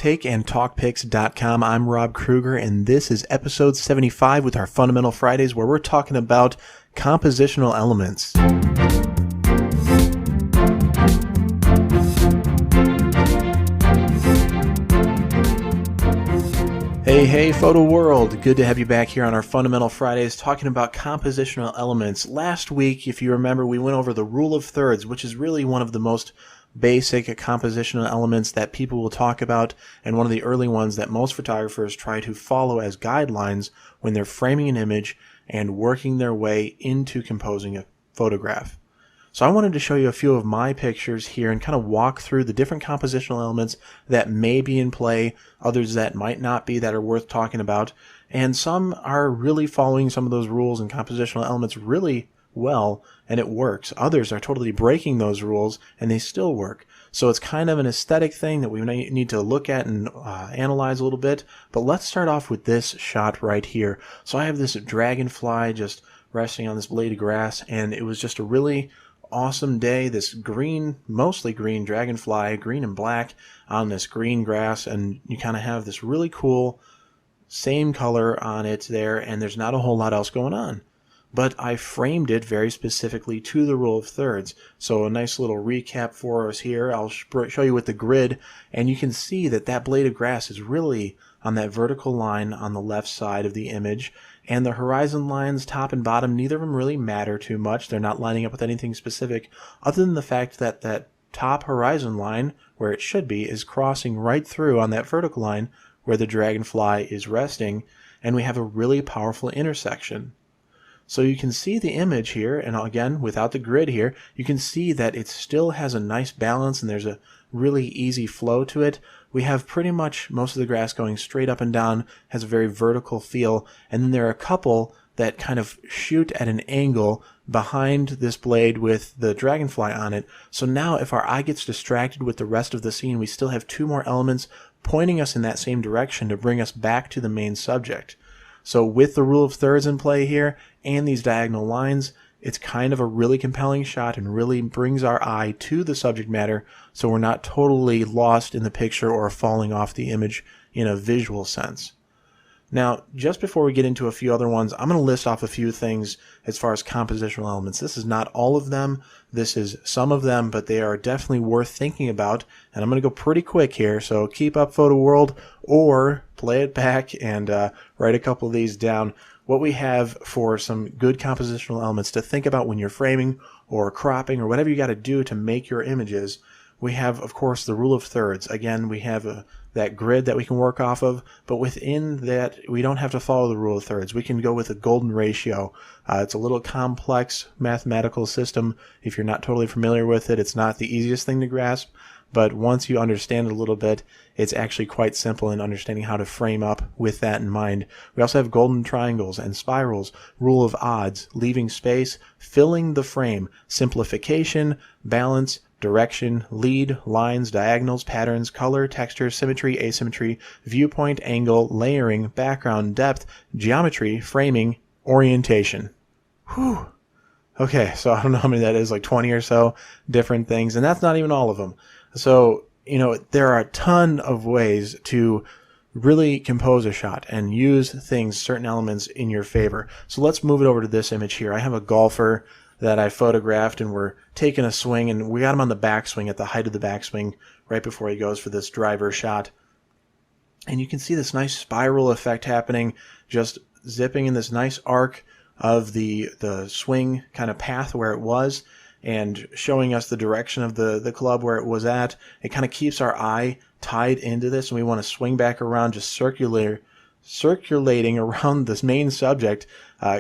takeandtalkpics.com. I'm Rob Kruger, and this is episode 75 with our Fundamental Fridays, where we're talking about compositional elements. Hey, photo world. Good to have you back here on our Fundamental Fridays talking about compositional elements. Last week, if you remember, we went over the rule of thirds, which is really one of the most basic compositional elements that people will talk about, and one of the early ones that most photographers try to follow as guidelines when they're framing an image and working their way into composing a photograph. So I wanted to show you a few of my pictures here and kind of walk through the different compositional elements that may be in play, others that might not be, that are worth talking about, and some are really following some of those rules and compositional elements really well, and it works. Others are totally breaking those rules, and they still work. So it's kind of an aesthetic thing that we need to look at and analyze a little bit. But let's start off with this shot right here. So I have this dragonfly just resting on this blade of grass, and it was just a really awesome day. This green, mostly green dragonfly, green and black on this green grass, and you kind of have this really cool same color on it there, and there's not a whole lot else going on. But I framed it very specifically to the rule of thirds. So a nice little recap for us here. I'll show you with the grid, and you can see that that blade of grass is really on that vertical line on the left side of the image, and the horizon lines top and bottom, neither of them really matter too much. They're not lining up with anything specific other than the fact that that top horizon line, where it should be, is crossing right through on that vertical line where the dragonfly is resting, and we have a really powerful intersection. So you can see the image here, and again, without the grid here, you can see that it still has a nice balance and there's a really easy flow to it. We have pretty much most of the grass going straight up and down, has a very vertical feel, and then there are a couple that kind of shoot at an angle behind this blade with the dragonfly on it. So now if our eye gets distracted with the rest of the scene, we still have two more elements pointing us in that same direction to bring us back to the main subject. So with the rule of thirds in play here and these diagonal lines, it's kind of a really compelling shot and really brings our eye to the subject matter, so we're not totally lost in the picture or falling off the image in a visual sense. Now, just before we get into a few other ones, I'm going to list off a few things as far as compositional elements. This is not all of them. This is some of them, but they are definitely worth thinking about. And I'm going to go pretty quick here, so keep up, photo world, or play it back and write a couple of these down. What we have for some good compositional elements to think about when you're framing or cropping or whatever you got to do to make your images. We have, of course, the rule of thirds. Again, we have that grid that we can work off of, but within that, we don't have to follow the rule of thirds. We can go with a golden ratio. It's a little complex mathematical system. If you're not totally familiar with it, it's not the easiest thing to grasp, but once you understand it a little bit, it's actually quite simple in understanding how to frame up with that in mind. We also have golden triangles and spirals, rule of odds, leaving space, filling the frame, simplification, balance, direction, lead, lines, diagonals, patterns, color, texture, symmetry, asymmetry, viewpoint, angle, layering, background, depth, geometry, framing, orientation. Whew. Okay, so I don't know how many that is, like 20 or so different things, and that's not even all of them. So, you know, there are a ton of ways to really compose a shot and use things, certain elements in your favor. So let's move it over to this image here. I have a golfer that I photographed, and we're taking a swing, and we got him on the backswing at the height of the backswing right before he goes for this driver shot. And you can see this nice spiral effect happening, just zipping in this nice arc of the swing kind of path where it was, and showing us the direction of the club where it was at. It kind of keeps our eye tied into this, and we want to swing back around, just circulating around this main subject,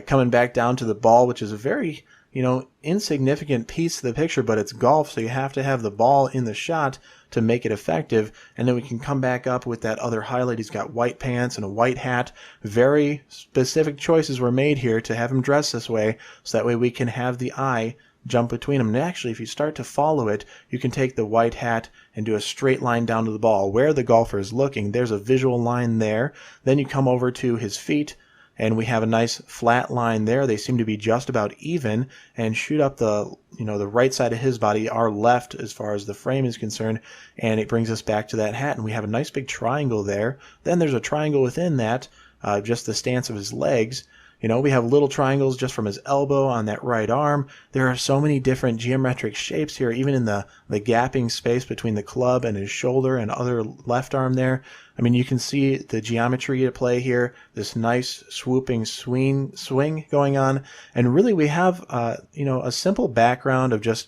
coming back down to the ball, which is a very, insignificant piece of the picture, but it's golf, so you have to have the ball in the shot to make it effective. And then we can come back up with that other highlight. He's got white pants and a white hat. Very specific choices were made here to have him dress this way, so that way we can have the eye jump between them. And actually, if you start to follow it, you can take the white hat and do a straight line down to the ball. Where the golfer is looking, there's a visual line there. Then you come over to his feet, and we have a nice flat line there. They seem to be just about even and shoot up the the right side of his body, our left as far as the frame is concerned, and it brings us back to that hat, and we have a nice big triangle there. Then there's a triangle within that, just the stance of his legs. We have little triangles just from his elbow on that right arm. There are so many different geometric shapes here, even in the gapping space between the club and his shoulder and other left arm there. I mean, you can see the geometry at play here, this nice swooping swing going on. And really we have, a simple background of just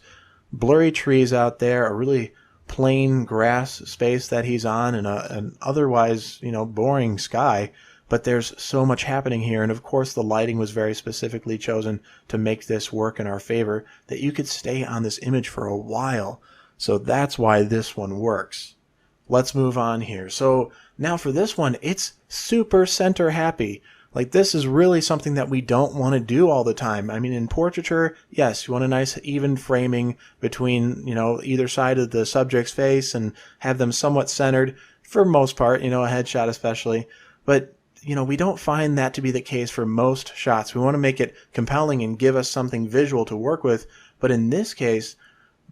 blurry trees out there, a really plain grass space that he's on, and an otherwise, boring sky. But there's so much happening here, and of course the lighting was very specifically chosen to make this work in our favor, that you could stay on this image for a while. So that's why this one works. Let's move on here. So now for this one, it's super center happy. Like, this is really something that we don't want to do all the time. I mean, in portraiture, yes, you want a nice even framing between, either side of the subject's face and have them somewhat centered for most part, a headshot especially. But we don't find that to be the case for most shots. We want to make it compelling and give us something visual to work with. But in this case,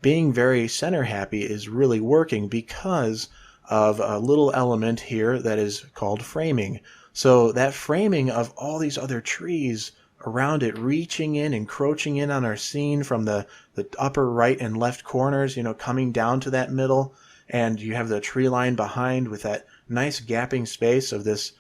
being very center happy is really working because of a little element here that is called framing. So that framing of all these other trees around it, reaching in, encroaching in on our scene from the upper right and left corners, coming down to that middle. And you have the tree line behind with that nice gapping space of this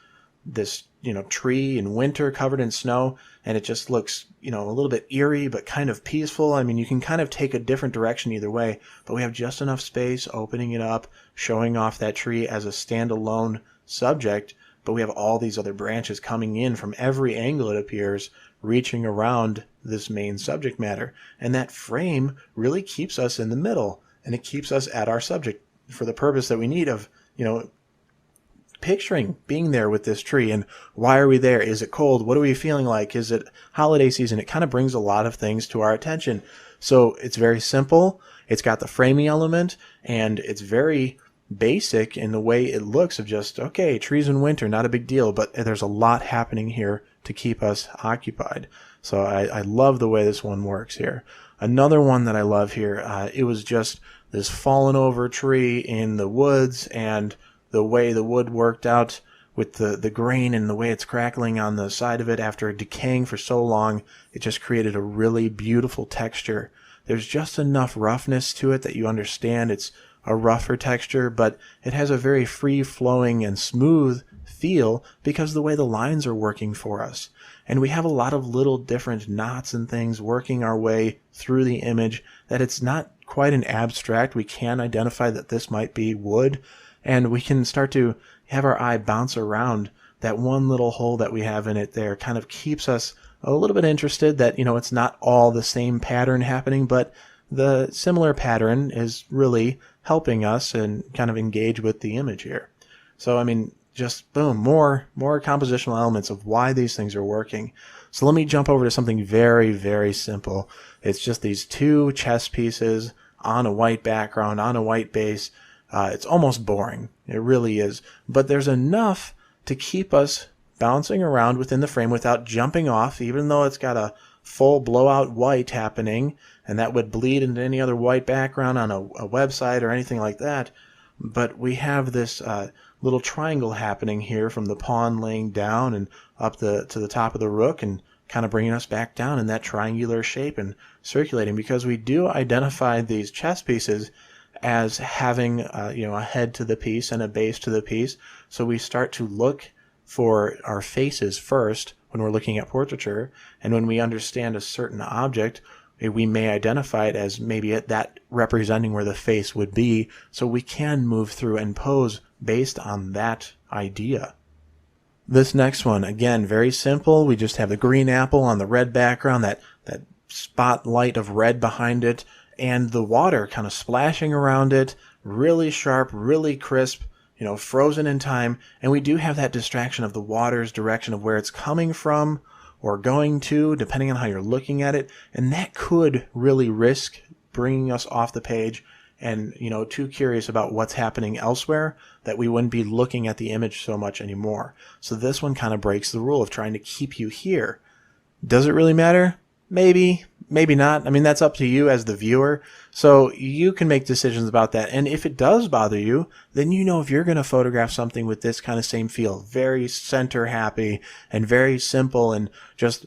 tree in winter covered in snow, and it just looks, a little bit eerie but kind of peaceful. I mean, you can kind of take a different direction either way, but we have just enough space opening it up, showing off that tree as a standalone subject, but we have all these other branches coming in from every angle, it appears, reaching around this main subject matter. And that frame really keeps us in the middle, and it keeps us at our subject for the purpose that we need of, picturing being there with this tree. And why are we there? Is it cold? What are we feeling like? Is it holiday season? It kind of brings a lot of things to our attention. So it's very simple. It's got the framing element, and it's very basic in the way it looks of just, okay, trees in winter, not a big deal, but there's a lot happening here to keep us occupied. So I love the way this one works here. Another one that I love here, it was just this fallen over tree in the woods, and the way the wood worked out with the grain and the way it's crackling on the side of it after decaying for so long, it just created a really beautiful texture. There's just enough roughness to it that you understand it's a rougher texture, but it has a very free-flowing and smooth feel because of the way the lines are working for us. And we have a lot of little different knots and things working our way through the image, that it's not quite an abstract. We can identify that this might be wood, and we can start to have our eye bounce around that one little hole that we have in it there. Kind of keeps us a little bit interested that, it's not all the same pattern happening, but the similar pattern is really helping us and kind of engage with the image here. So, I mean, just boom, more compositional elements of why these things are working. So let me jump over to something very, very simple. It's just these two chess pieces on a white background, on a white base. It's almost boring. It really is. But there's enough to keep us bouncing around within the frame without jumping off, even though it's got a full blowout white happening, and that would bleed into any other white background on a website or anything like that. But we have this little triangle happening here from the pawn laying down and up to the top of the rook, and kind of bringing us back down in that triangular shape and circulating, because we do identify these chess pieces as having a head to the piece and a base to the piece. So we start to look for our faces first when we're looking at portraiture, and when we understand a certain object, we may identify it as maybe that representing where the face would be, so we can move through and pose based on that idea. This next one, again, very simple. We just have the green apple on the red background, that spotlight of red behind it, and the water kind of splashing around it, really sharp, really crisp, frozen in time. And we do have that distraction of the water's direction of where it's coming from or going to, depending on how you're looking at it. And that could really risk bringing us off the page and, too curious about what's happening elsewhere that we wouldn't be looking at the image so much anymore. So this one kind of breaks the rule of trying to keep you here. Does it really matter? Maybe, maybe not. I mean, that's up to you as the viewer. So you can make decisions about that. And if it does bother you, then if you're going to photograph something with this kind of same feel, very center happy and very simple and just,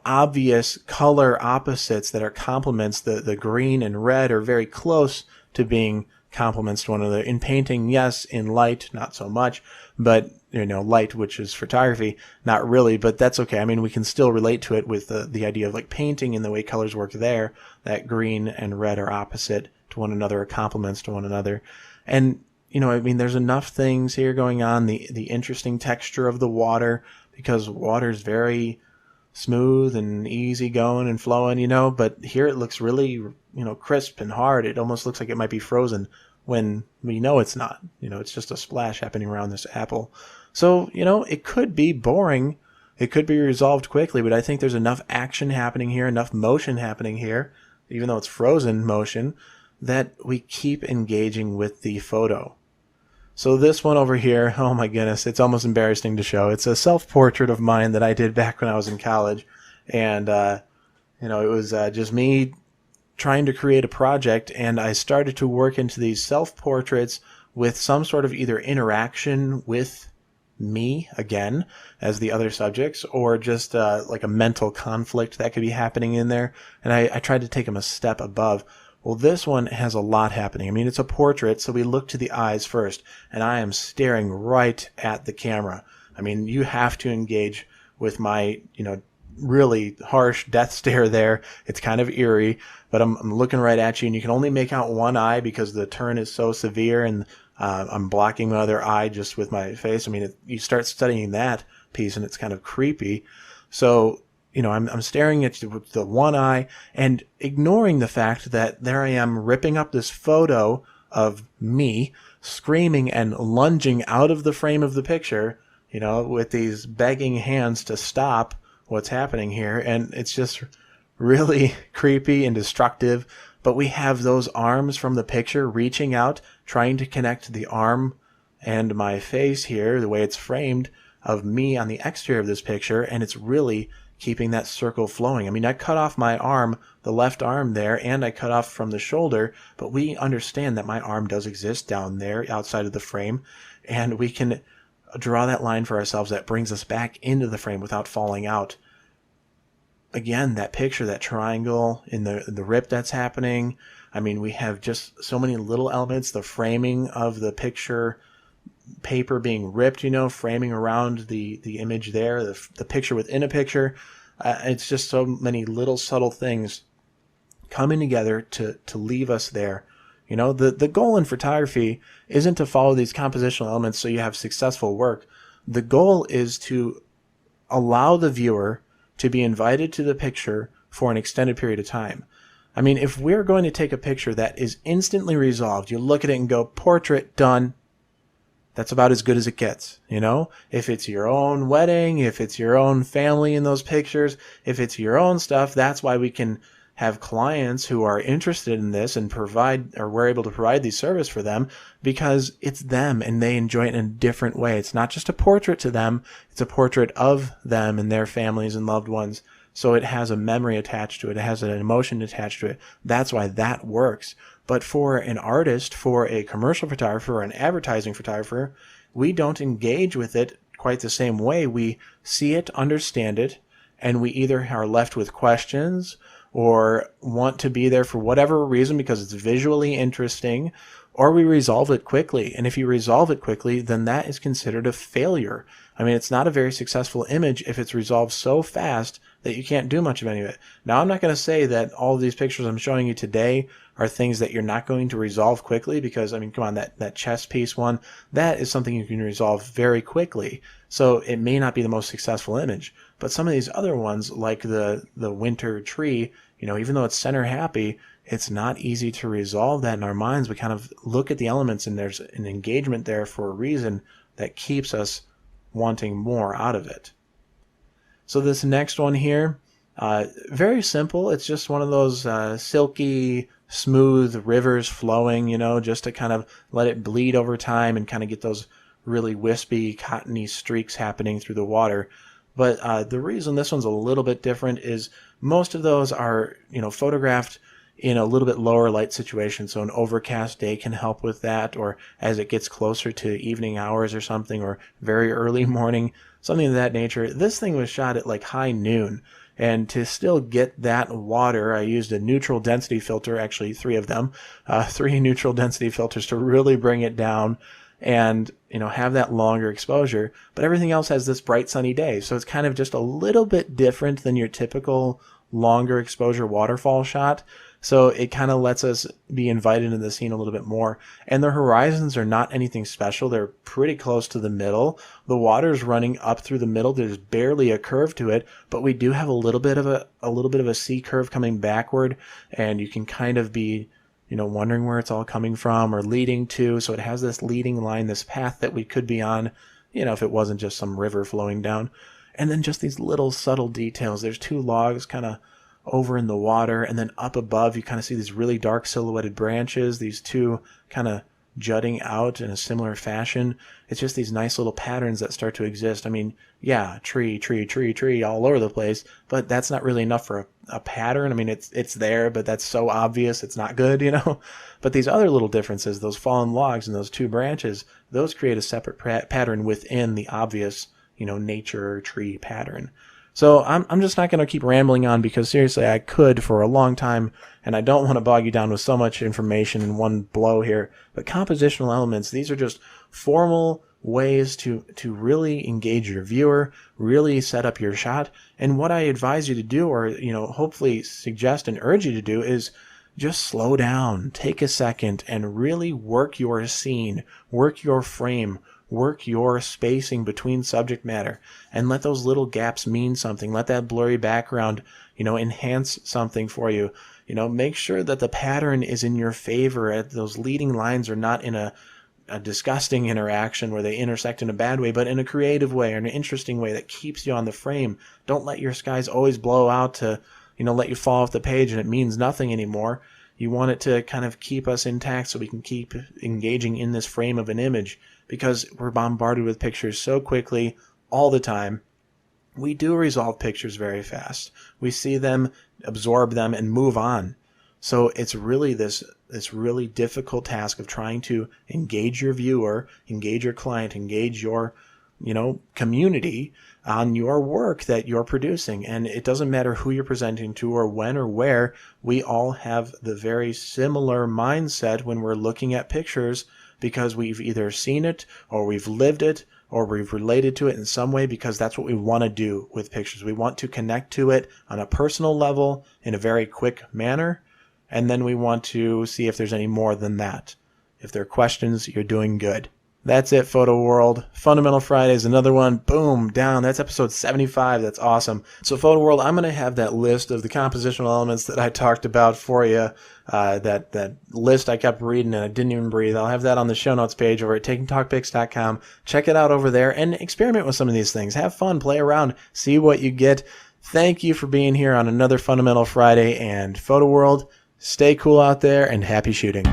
obvious color opposites that are complements. The green and red are very close to being complements to one another. In painting, yes. In light, not so much. But, light, which is photography, not really, but that's okay. I mean, we can still relate to it with the idea of like painting and the way colors work there, that green and red are opposite to one another, or complements to one another. And, there's enough things here going on. The interesting texture of the water, because water is very smooth and easy going and flowing, but here it looks really, crisp and hard. It almost looks like it might be frozen when we know it's not. It's just a splash happening around this apple. So, it could be boring. It could be resolved quickly, but I think there's enough action happening here, enough motion happening here, even though it's frozen motion, that we keep engaging with the photo. So this one over here, oh my goodness, it's almost embarrassing to show. It's a self-portrait of mine that I did back when I was in college. And, it was just me trying to create a project, and I started to work into these self-portraits with some sort of either interaction with me, again, as the other subjects, or just like a mental conflict that could be happening in there. And I tried to take them a step above. Well, this one has a lot happening. I mean, it's a portrait, so we look to the eyes first, and I am staring right at the camera. I mean, you have to engage with my, really harsh death stare there. It's kind of eerie, but I'm looking right at you, and you can only make out one eye because the turn is so severe, and I'm blocking my other eye just with my face. I mean, you start studying that piece, and it's kind of creepy. So, I'm staring at you with the one eye and ignoring the fact that there I am ripping up this photo of me screaming and lunging out of the frame of the picture, with these begging hands to stop what's happening here. And it's just really creepy and destructive. But we have those arms from the picture reaching out, trying to connect the arm and my face here, the way it's framed, of me on the exterior of this picture. And it's really keeping that circle flowing. I mean, I cut off my arm, the left arm there, and I cut off from the shoulder, but we understand that my arm does exist down there outside of the frame, and we can draw that line for ourselves that brings us back into the frame without falling out. Again, that picture, that triangle in the rip that's happening. I mean, we have just so many little elements, the framing of the picture, paper being ripped, framing around the image there, the picture within a picture. It's just so many little subtle things coming together to leave us there. The goal in photography isn't to follow these compositional elements so you have successful work. The goal is to allow the viewer to be invited to the picture for an extended period of time. I mean, if we're going to take a picture that is instantly resolved, you look at it and go, portrait, done. That's about as good as it gets, If it's your own wedding, if it's your own family in those pictures, if it's your own stuff, that's why we can have clients who are interested in this and we're able to provide these service for them, because it's them and they enjoy it in a different way. It's not just a portrait to them, it's a portrait of them and their families and loved ones. So it has a memory attached to it. It has an emotion attached to it. That's why that works. But for an artist, for a commercial photographer, or an advertising photographer, we don't engage with it quite the same way. We see it, understand it, and we either are left with questions or want to be there for whatever reason because it's visually interesting, or we resolve it quickly. And if you resolve it quickly, then that is considered a failure. I mean, it's not a very successful image if it's resolved so fast that you can't do much of any of it. Now, I'm not going to say that all of these pictures I'm showing you today are things that you're not going to resolve quickly, because, I mean, come on, that chess piece one, that is something you can resolve very quickly. So it may not be the most successful image. But some of these other ones, like the winter tree, even though it's center happy, it's not easy to resolve that in our minds. We kind of look at the elements and there's an engagement there for a reason that keeps us wanting more out of it. So this next one here, very simple. It's just one of those silky smooth rivers flowing, just to kind of let it bleed over time and kind of get those really wispy, cottony streaks happening through the water. But the reason this one's a little bit different is most of those are, photographed in a little bit lower light situation. So an overcast day can help with that, or as it gets closer to evening hours or something, or very early morning, something of that nature. This thing was shot at like high noon. And to still get that water, I used a neutral density filter, actually 3 of them, 3 neutral density filters to really bring it down and, have that longer exposure. But everything else has this bright sunny day. So it's kind of just a little bit different than your typical longer exposure waterfall shot. So it kind of lets us be invited into the scene a little bit more. And the horizons are not anything special. They're pretty close to the middle. The water's running up through the middle. There's barely a curve to it, but we do have a little bit of a C curve coming backward, and you can kind of be, wondering where it's all coming from or leading to. So it has this leading line, this path that we could be on, if it wasn't just some river flowing down. And then just these little subtle details. There's 2 logs kind of over in the water, and then up above you kind of see these really dark silhouetted branches, these 2 kind of jutting out in a similar fashion. It's just these nice little patterns that start to exist. I mean, yeah, tree all over the place, but that's not really enough for a pattern. I mean, it's there, but that's so obvious it's not good, But these other little differences, those fallen logs and those 2 branches, those create a separate pattern within the obvious, nature tree pattern. So I'm just not going to keep rambling on, because seriously, I could for a long time, and I don't want to bog you down with so much information in one blow here. But compositional elements, these are just formal ways to really engage your viewer, really set up your shot. And what I advise you to do, or hopefully suggest and urge you to do, is just slow down, take a second, and really work your scene, work your frame, work your spacing between subject matter, and let those little gaps mean something. Let that blurry background, enhance something for you. Make sure that the pattern is in your favor. Those leading lines are not in a disgusting interaction where they intersect in a bad way, but in a creative way or an interesting way that keeps you on the frame. Don't let your skies always blow out to, let you fall off the page and it means nothing anymore. You want it to kind of keep us intact so we can keep engaging in this frame of an image, because we're bombarded with pictures so quickly all the time. We do resolve pictures very fast. We see them, absorb them, and move on. So it's really this really difficult task of trying to engage your viewer, engage your client, engage your community on your work that you're producing. And it doesn't matter who you're presenting to or when or where. We all have the very similar mindset when we're looking at pictures, because we've either seen it or we've lived it or we've related to it in some way, because that's what we want to do with pictures. We want to connect to it on a personal level in a very quick manner, and then we want to see if there's any more than that. If there are questions, you're doing good. That's it, Photo World. Fundamental Fridays, another one. Boom, down. That's episode 75. That's awesome. So, Photo World, I'm going to have that list of the compositional elements that I talked about for you. That list I kept reading and I didn't even breathe. I'll have that on the show notes page over at takingtalkpics.com. Check it out over there and experiment with some of these things. Have fun, play around, see what you get. Thank you for being here on another Fundamental Friday. And Photo World, stay cool out there and happy shooting.